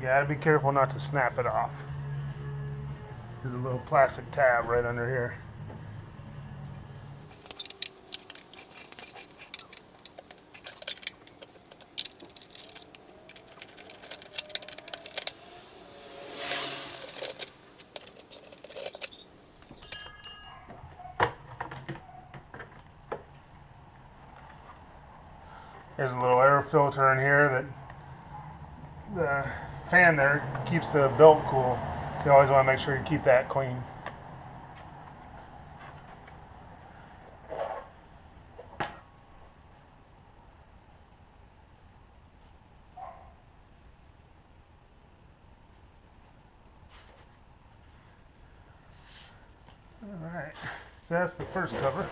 gotta be careful not to snap it off. There's a little plastic tab right under here. There's a little air filter in here that the fan there keeps the belt cool. You always want to make sure you keep that clean. Alright, so that's the first cover.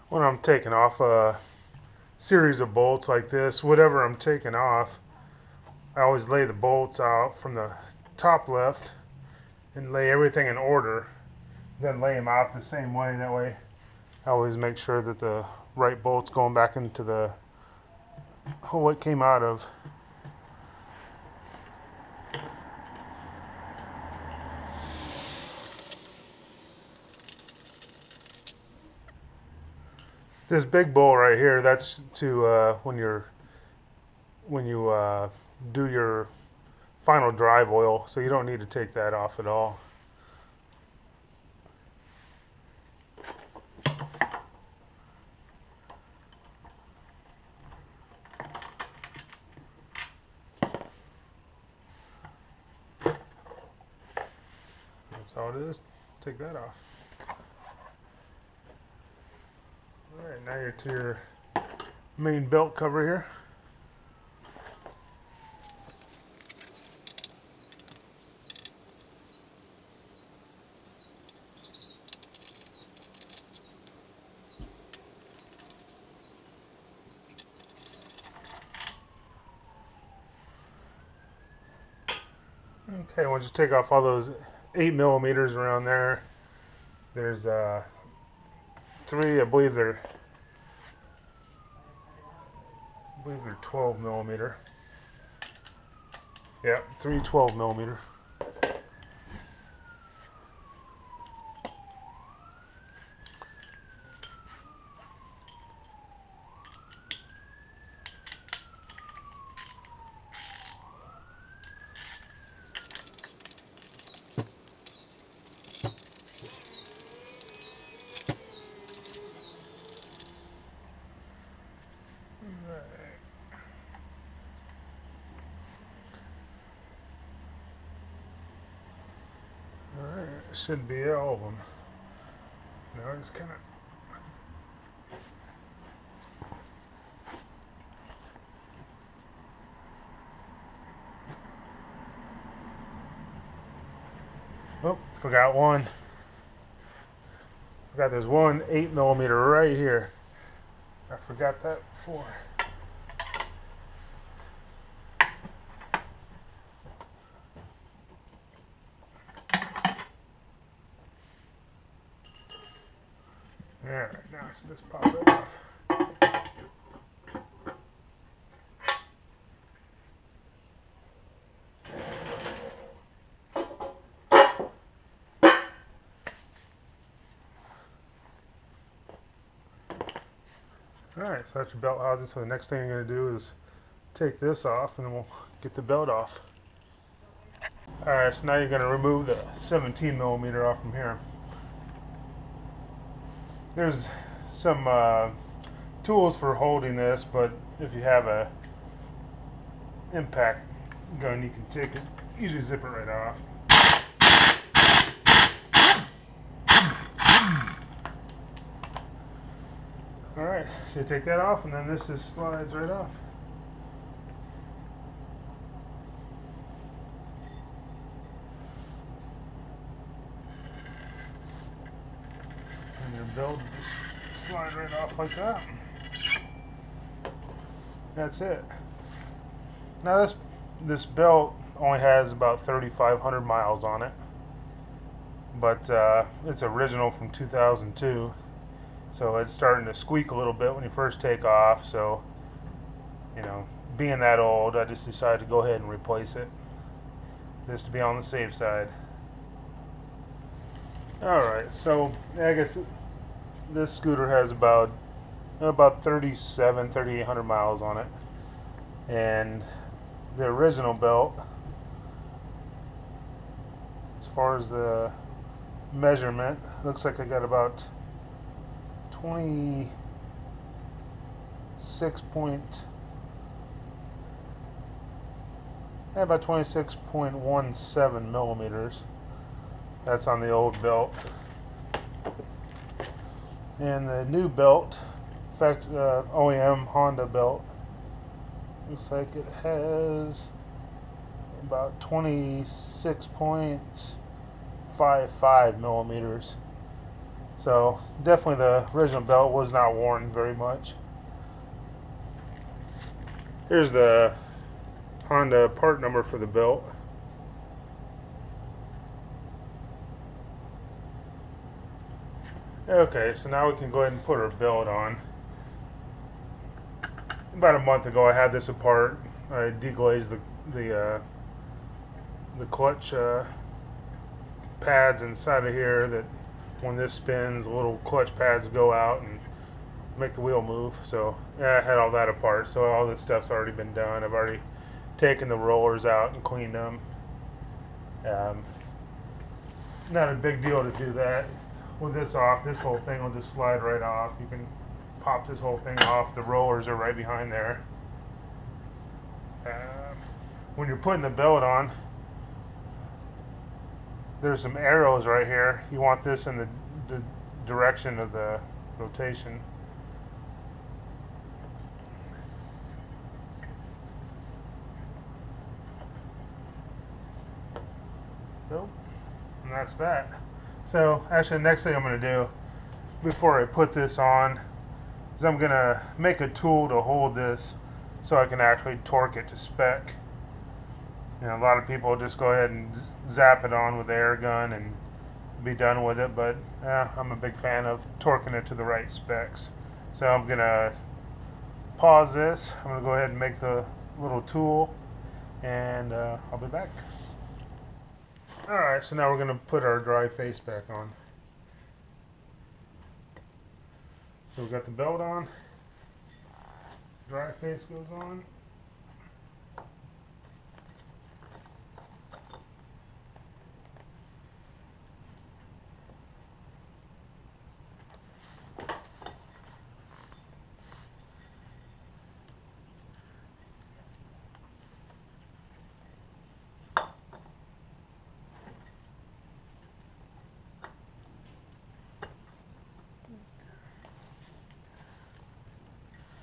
When I'm taking off a series of bolts like this, whatever I'm taking off, I always lay the bolts out from the top left and lay everything in order, then lay them out the same way. That way I always make sure that the right bolt's going back into the hole it came out of. This big bowl right here, that's to when you do your final drive oil, so you don't need to take that off at all. That's all it is. Take that off. Alright, now you're to your main belt cover here. Okay, once you take off all those 8 millimeters around there, there's 3, I believe they're 12 millimeter. Yeah, 3 12 millimeter. Alright, should be all of them. Now it's kind of oh, forgot one. Forgot there's one 8 millimeter right here. I forgot that before. Alright, now so just pop it off. Alright, so that's your belt housing. So the next thing you're going to do is take this off and then we'll get the belt off. Alright, so now you're going to remove the 17 millimeter off from here. There's some tools for holding this, but if you have a impact gun, you can take it, usually zip it right off. Alright, so you take that off and then this just slides right off. your belt will just slide right off like that. That's it. Now this belt only has about 3,500 miles on it, but it's original from 2002, so it's starting to squeak a little bit when you first take off. So, you know, being that old, I just decided to go ahead and replace it, just to be on the safe side. Alright, so I guess this scooter has about 3,800 miles on it, and the original belt, as far as the measurement, looks like I got about 26.17 millimeters. That's on the old belt. And the new belt, in fact, OEM Honda belt, looks like it has about 26.55 millimeters. So definitely the original belt was not worn very much. Here's the Honda part number for the belt. Okay, so now we can go ahead and put our belt on. About a month ago I had this apart. I deglazed the clutch pads inside of here, that when this spins, the little clutch pads go out and make the wheel move. So yeah, I had all that apart, so all this stuff's already been done. I've already taken the rollers out and cleaned them. Not a big deal to do that. With this off, this whole thing will just slide right off. You can pop this whole thing off. The rollers are right behind there. When you're putting the belt on, there's some arrows right here. You want this in the direction of the rotation. Nope. And that's that. So actually the next thing I'm going to do before I put this on is I'm going to make a tool to hold this so I can actually torque it to spec. You know, a lot of people just go ahead and zap it on with the air gun and be done with it, but I'm a big fan of torquing it to the right specs. So I'm going to pause this. I'm going to go ahead and make the little tool, and I'll be back. Alright, so now we're going to put our dry face back on. So we've got the belt on, dry face goes on.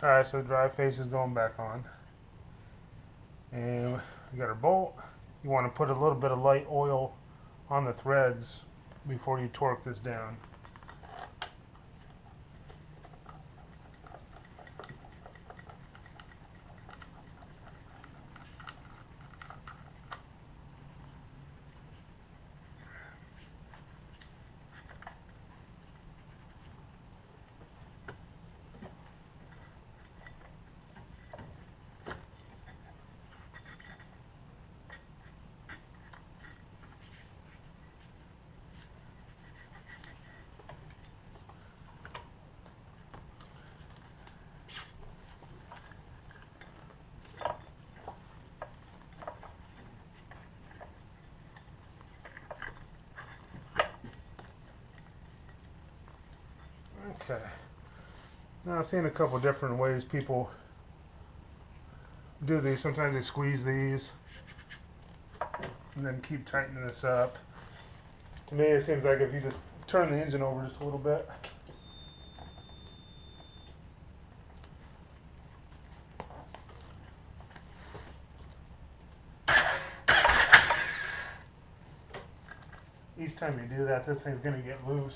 Alright, so the dry face is going back on. And we got our bolt. You want to put a little bit of light oil on the threads before you torque this down. Okay. Now I've seen a couple different ways people do these. Sometimes they squeeze these and then keep tightening this up. To me, it seems like if you just turn the engine over just a little bit. Each time you do that, this thing's going to get loose.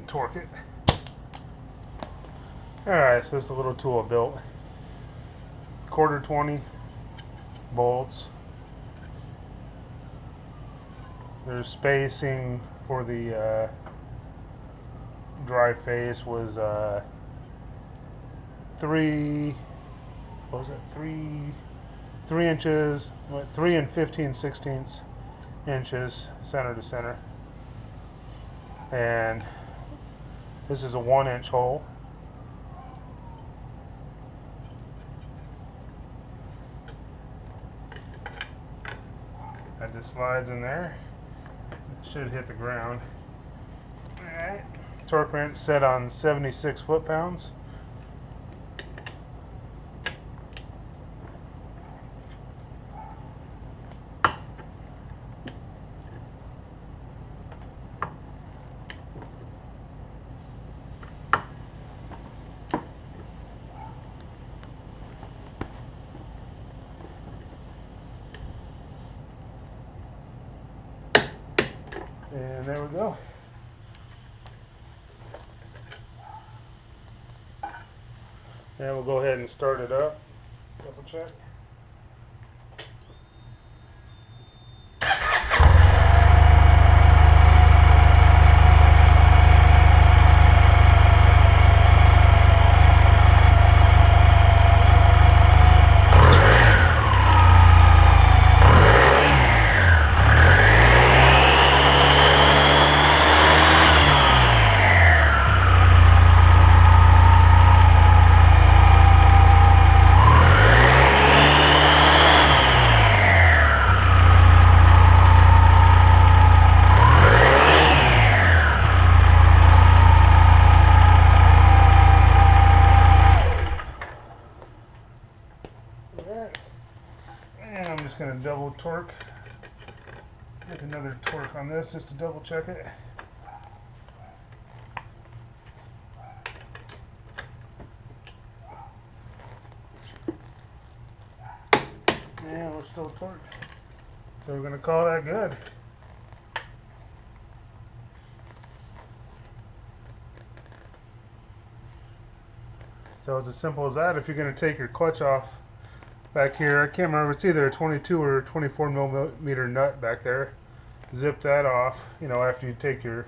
torque it. Alright, so this is a little tool I built. 1/4 20 bolts. There's spacing for the drive face was 3 inches, 3 and 15/16 inches center to center, and this is a 1-inch hole. That just slides in there. It should hit the ground. Alright. Torque wrench set on 76 foot-pounds. And there we go. And we'll go ahead and start it up. Double check. And I'm just going to double torque. Get another torque on this just to double check it. And we're still torqued. So we're going to call that good. So it's as simple as that. If you're going to take your clutch off back here, I can't remember, it's either a 22 or 24 millimeter nut back there. Zip that off, you know, after you take your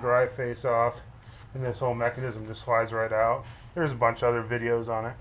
drive face off, and this whole mechanism just slides right out. There's a bunch of other videos on it.